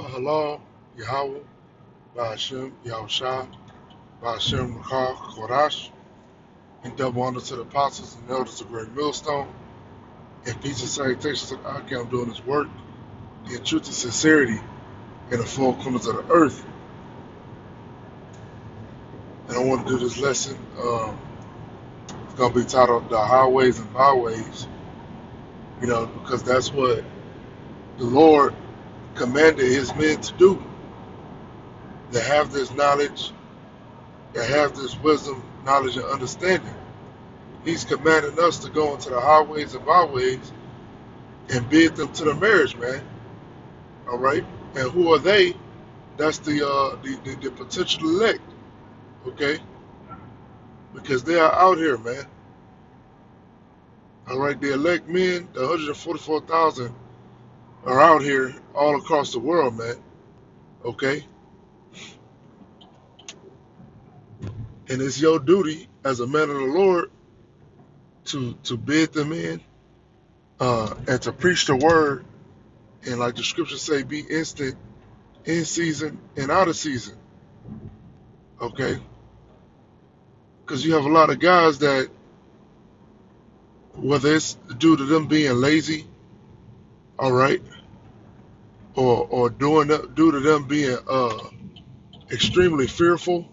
Halal, Yahweh, Ba'ashem, Yahushua, Ba'ashem, Rakah, Korash, and double honor to the apostles and elders of Great Millstone, and peace and salutations to the I'm doing this work in truth and sincerity in the four corners of the earth. And I want to do this lesson. It's going to be titled The Highways and Byways, because that's what the Lord commanded his men to do. To have this knowledge, to have this wisdom, knowledge, and understanding. He's commanding us to go into the highways and byways and bid them to the marriage, man. All right. And who are they? That's the potential elect. Okay. Because they are out here, man. All right. The elect men, the 144,000, are out here all across the world, man. Okay. And it's your duty as a man of the Lord to bid them in and to preach the word. And like the scriptures say, be instant in season and out of season. Okay. Because you have a lot of guys that, whether it's due to them being lazy, all right, or due to them being extremely fearful,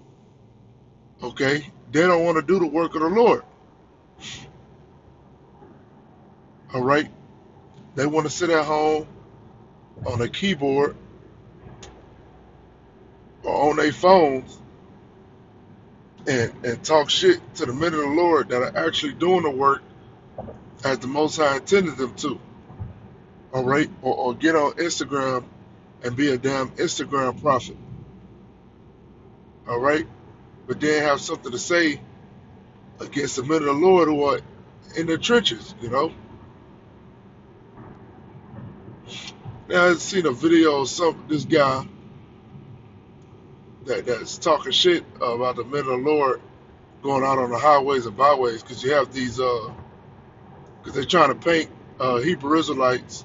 okay, they don't want to do the work of the Lord, all right. They want to sit at home on a keyboard or on their phones and talk shit to the men of the Lord that are actually doing the work as the Most High intended them to, all right, or get on Instagram and be a damn Instagram prophet, all right, but then have something to say against the men of the Lord who are in the trenches, Now I've seen a video of this guy that's talking shit about the men of the Lord going out on the highways and byways because you have these because they're trying to paint Hebrew Israelites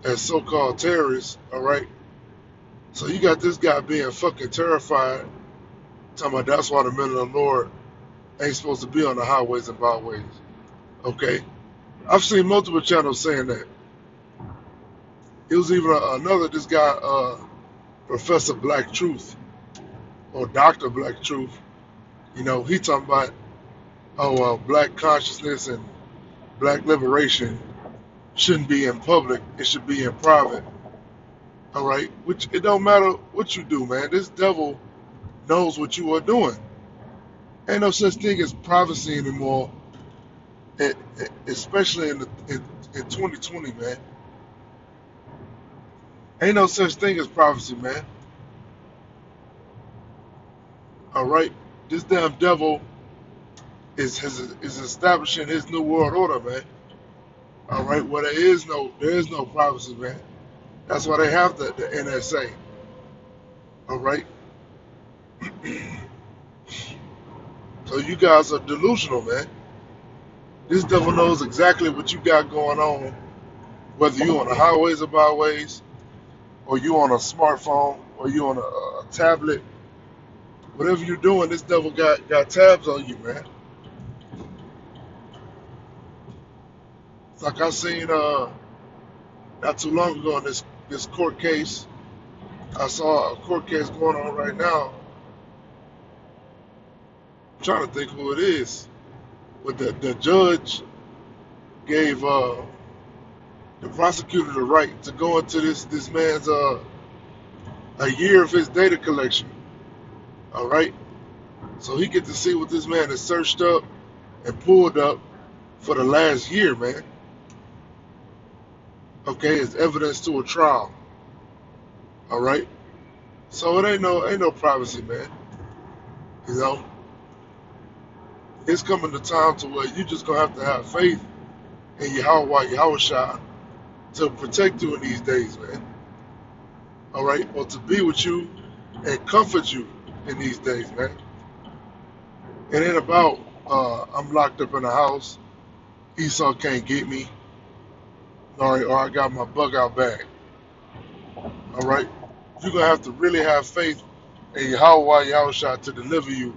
as so-called terrorists, all right? So you got this guy being fucking terrified, talking about that's why the men of the Lord ain't supposed to be on the highways and byways, okay? I've seen multiple channels saying that. It was even this guy, Professor Black Truth, or Dr. Black Truth, he talking about, black consciousness and black liberation shouldn't be in public, it should be in private, all right? Which, it don't matter what you do, man. This devil knows what you are doing. Ain't no such thing as privacy anymore, especially in 2020, man. Ain't no such thing as privacy, man. All right, this damn devil is establishing his new world order, man. All right, where there is no privacy, man. That's why they have the NSA. All right. So you guys are delusional, man. This devil knows exactly what you got going on, whether you're on the highways or byways, or you on a smartphone, or you on a tablet. Whatever you're doing, this devil got tabs on you, man. It's like I seen not too long ago in this court case. I saw a court case going on right now. I'm trying to think who it is. But the judge gave the prosecutor the right to go into this man's a year of his data collection. All right, so he get to see what this man has searched up and pulled up for the last year, man. Okay, it's evidence to a trial. All right, so it ain't no privacy, man. You know, it's coming to time to where you just gonna have to have faith in Yahushua to protect you in these days, man. All right, or to be with you and comfort you in these days, man. It ain't about I'm locked up in the house, Esau can't get me, or I got my bug out bag. All right, You're gonna have to really have faith in Yahweh Yahushua to deliver you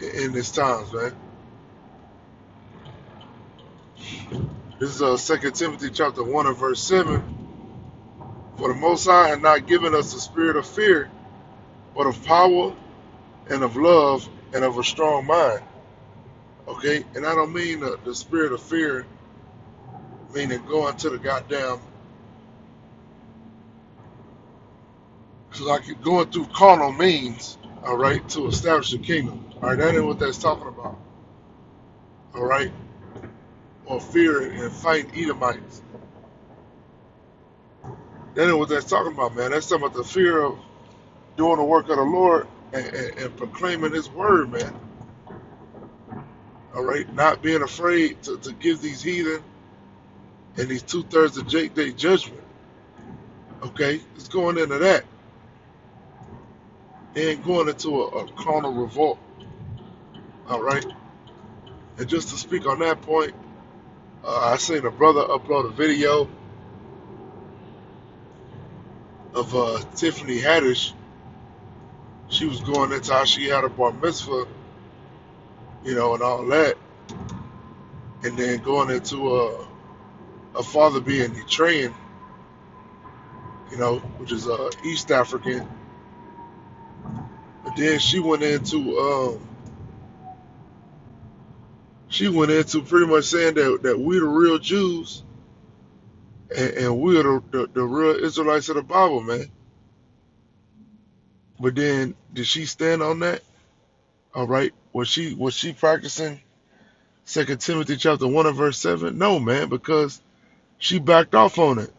in these times, man. This is 2 Timothy chapter 1 and verse 7. For the Most High had not given us the spirit of fear, but of power and of love and of a strong mind. Okay? And I don't mean the spirit of fear, meaning going to the goddamn, like going through carnal means, all right, to establish the kingdom. All right, that ain't what that's talking about. All right? Or fear and fighting Edomites. That ain't what that's talking about, man. That's talking about the fear of doing the work of the Lord and proclaiming His word, man. All right, not being afraid to give these heathen and these 2/3 of day judgment. Okay, it's going into that and going into a carnal revolt. All right, and just to speak on that point, I seen a brother upload a video of Tiffany Haddish. She was going into how she had a bar mitzvah, you know, and all that, and then going into a father being Eritrean, you know, which is East African. But then she went into pretty much saying that we the real Jews and we're the real Israelites of the Bible, man. But then did she stand on that? All right. Was she practicing 2 Timothy chapter 1 and verse 7? No, man, because she backed off on it.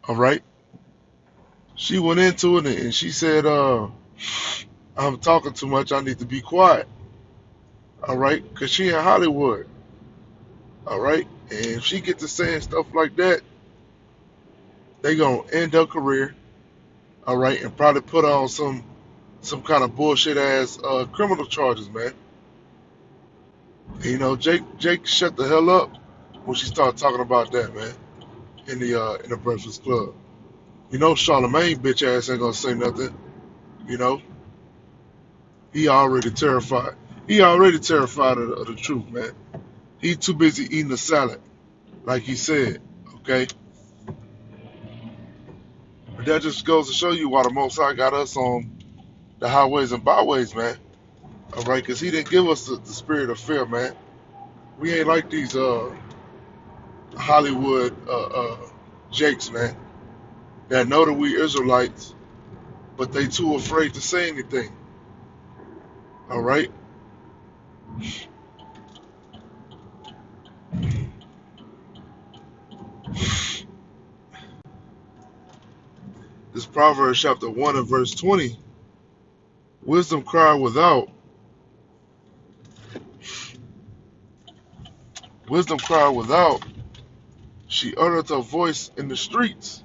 All right. She went into it and she said, I'm talking too much, I need to be quiet. All right, because she in Hollywood. All right. And if she get to saying stuff like that, they gonna end her career. All right, and probably put on some kind of bullshit ass criminal charges, man. And, you know, Jake shut the hell up when she started talking about that, man, in the Breakfast Club. You know, Charlamagne bitch ass ain't gonna say nothing. You know, he already terrified. He already terrified of the truth, man. He too busy eating the salad, like he said. Okay, but that just goes to show you why the Most High got us on the highways and byways, man. All right, because He didn't give us the spirit of fear, man. We ain't like these Hollywood jakes, man, that know that we Israelites, but they too afraid to say anything. All right. This Proverbs chapter 1 and verse 20. Wisdom cry without. Wisdom cry without. She uttereth her voice in the streets.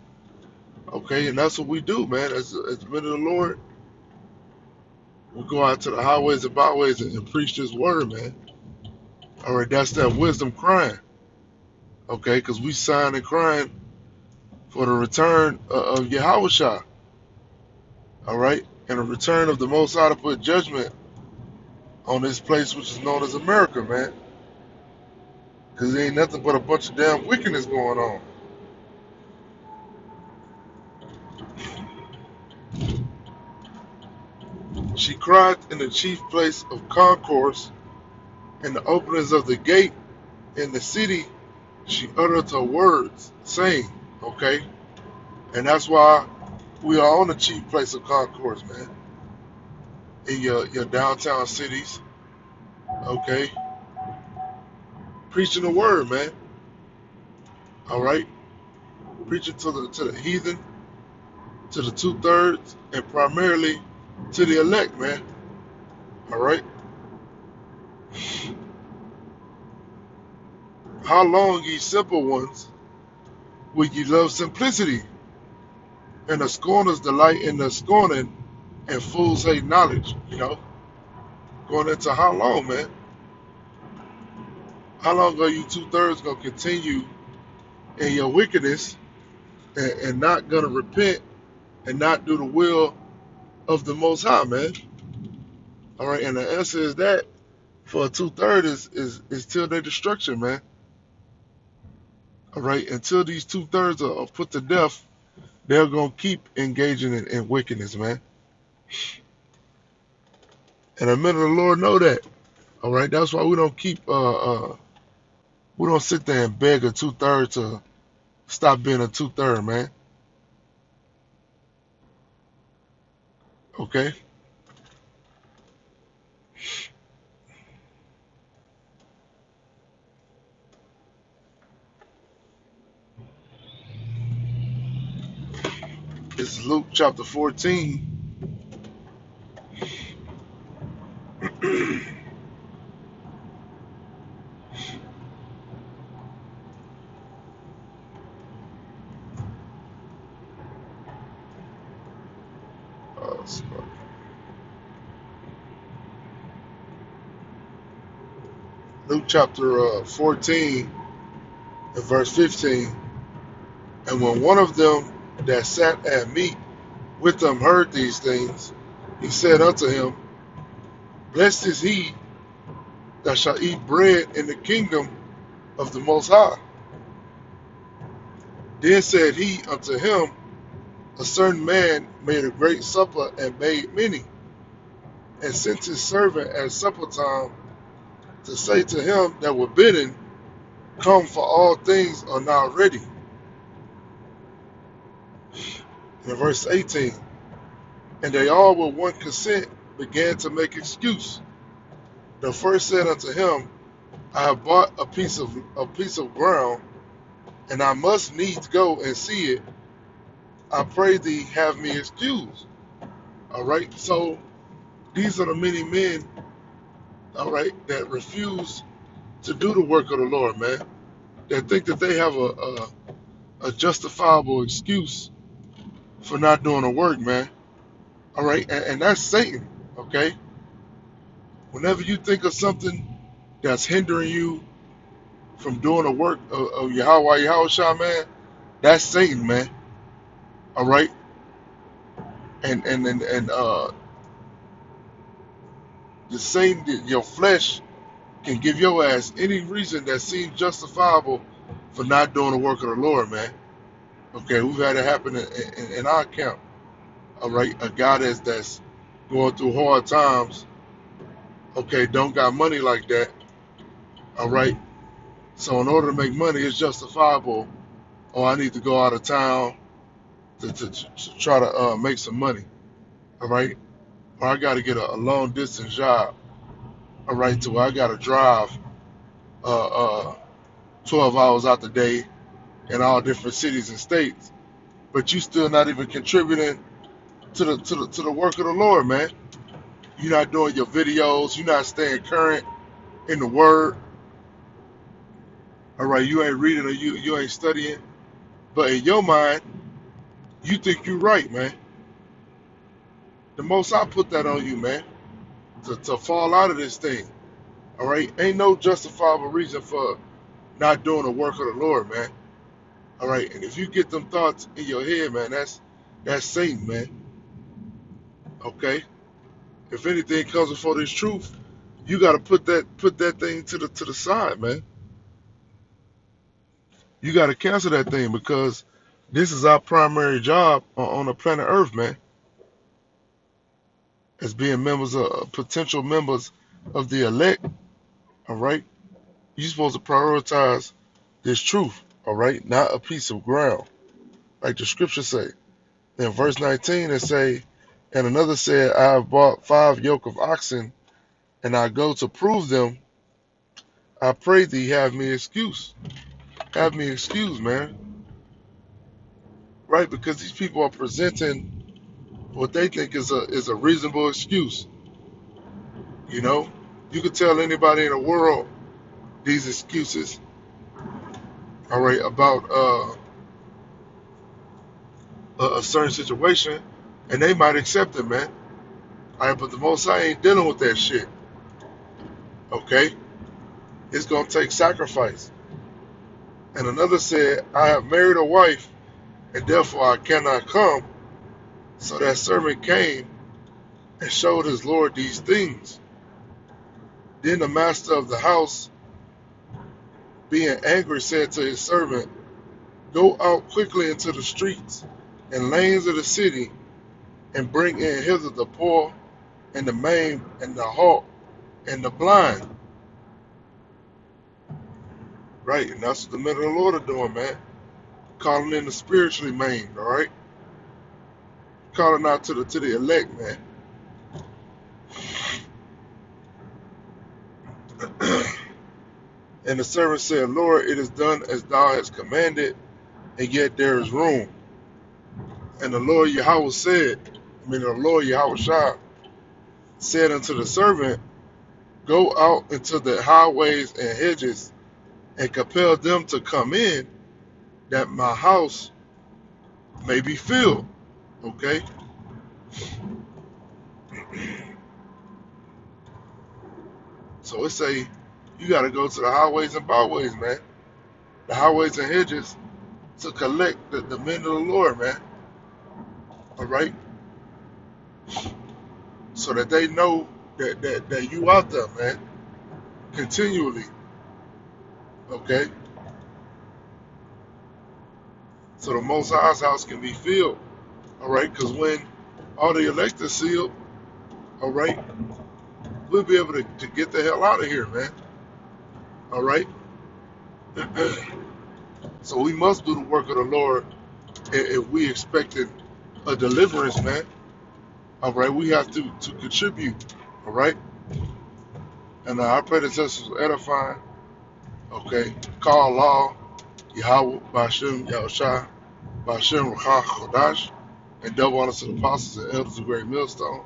Okay, and that's what we do, man. As men of the Lord, we go out to the highways and byways and preach this word, man. All right, that's that wisdom crying. Okay, because we signed and crying for the return of Yahushua. All right, and the return of the Most High to put judgment on this place which is known as America, man. Because there ain't nothing but a bunch of damn wickedness going on. She cried in the chief place of concourse, in the openings of the gate in the city. She uttered her words, saying, okay? And that's why we are on the chief place of concourse, man. In your downtown cities, okay? Preaching the word, man. All right? Preaching to the heathen, to the 2/3, and primarily to the elect, man. All right? How long, ye simple ones, will ye love simplicity? And the scorners delight in the scorning, and fools hate knowledge, you know? Going into how long, man? How long are you 2/3 going to continue in your wickedness and not going to repent and not do the will of the Most High, man. All right, and the answer is that for a 2/3 is till their destruction, man. All right, until these 2/3 are put to death, they're gonna keep engaging in wickedness, man. And the men of the Lord know that. All right, that's why we don't sit there and beg a 2/3 to stop being a 2/3, man. Okay, this is Luke chapter 14. So Luke chapter 14 and verse 15. And when one of them that sat at meat with them heard these things, he said unto him, Blessed is he that shall eat bread in the kingdom of the Most High. Then said he unto him, A certain man made a great supper and made many, and sent his servant at supper time to say to him that were bidden, Come, for all things are now ready. In verse 18, and they all with one consent began to make excuse. The first said unto him, I have bought a piece of ground, and I must needs go and see it. I pray thee have me excused. All right. So these are the many men, all right, that refuse to do the work of the Lord, man. That think that they have a justifiable excuse for not doing the work, man. All right, and that's Satan. Okay. Whenever you think of something that's hindering you from doing the work of Yahweh, man, that's Satan, man. All right, and the Satan, your flesh can give your ass any reason that seems justifiable for not doing the work of the Lord, man. Okay, we've had it happen in our camp. All right, a guy that's going through hard times. Okay, don't got money like that. All right, so in order to make money, it's justifiable. Oh, I need to go out of town to try to make some money. All right, or I got to get a long distance job. All right, to where I got to drive uh, uh, 12 hours out the day in all different cities and states, but you still not even contributing to the work of the Lord, man. You're not doing your videos. You're not staying current in the Word. All right, you ain't reading or you ain't studying, but in your mind, you think you're right, man. The Most I put that on you, man, to fall out of this thing. All right, ain't no justifiable reason for not doing the work of the Lord, man. All right, and if you get them thoughts in your head, man, that's Satan, man. Okay. If anything comes before this truth, you got to put that thing to the side, man. You got to cancel that thing because this is our primary job on the planet Earth, man. As being members of potential members of the elect, all right. You're supposed to prioritize this truth, all right, not a piece of ground, like the scriptures say. In verse 19, it say, and another said, I have bought 5 yoke of oxen, and I go to prove them. I pray thee have me excuse. Have me excused, man. Right? Because these people are presenting what they think is a reasonable excuse. You know? You could tell anybody in the world these excuses, all right, about a certain situation, and they might accept it, man. All right, but the Most High ain't dealing with that shit. Okay? It's gonna take sacrifice. And another said, I have married a wife, and therefore I cannot come. So that servant came and showed his Lord these things. Then the master of the house, being angry, said to his servant, Go out quickly into the streets and lanes of the city, and bring in hither the poor, and the maimed, and the halt, and the blind. Right? And that's what the men of the Lord are doing, man. Calling in the spiritually maimed, all right? Calling out to the elect, man. And the servant said, Lord, it is done as thou hast commanded, and yet there is room. And the Lord Yahweh said, the Lord Yahweh Shah said unto the servant, Go out into the highways and hedges, and compel them to come in, that my house may be filled. Okay? So it say, you got to go to the highways and byways, man. The highways and hedges to collect the men of the Lord, man. All right? So that they know that you out there, man. Continually. Okay? So the Most High's house can be filled. All right? Because when all the elect are sealed, all right, we'll be able to get the hell out of here, man. All right? So we must do the work of the Lord if we expected a deliverance, man. All right? We have to contribute. All right? And our predecessors were edifying. Okay? Call law, Yahweh, Bashem, Yahushua, Bashem, Rakha, Chodash, and double honor to the apostles and elders of Great Millstone.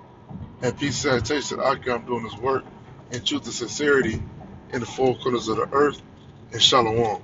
And peace and salutation to I'm doing this work in truth and sincerity in the four corners of the earth. And Shalom.